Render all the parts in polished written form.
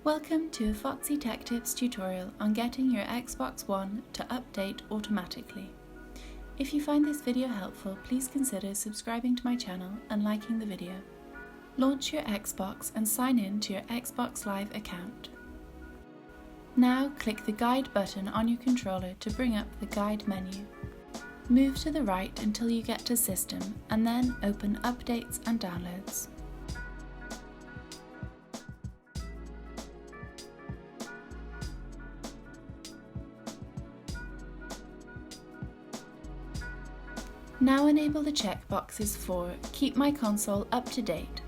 Welcome to a Foxy Tech Tips tutorial on getting your Xbox One to update automatically. If you find this video helpful, please consider subscribing to my channel and liking the video. Launch your Xbox and sign in to your Xbox Live account. Now click the Guide button on your controller to bring up the Guide menu. Move to the right until you get to System and then open Updates and Downloads. Now enable the checkboxes for Keep My Console Up to Date,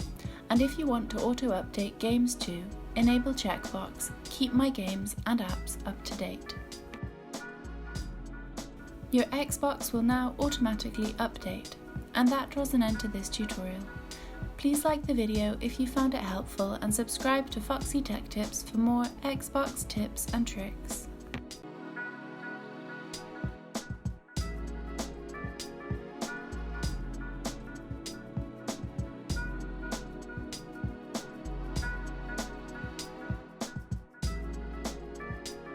and if you want to auto-update games too, enable checkbox Keep My Games and Apps Up to Date. Your Xbox will now automatically update, and that draws an end to this tutorial. Please like the video if you found it helpful and subscribe to Foxy Tech Tips for more Xbox tips and tricks.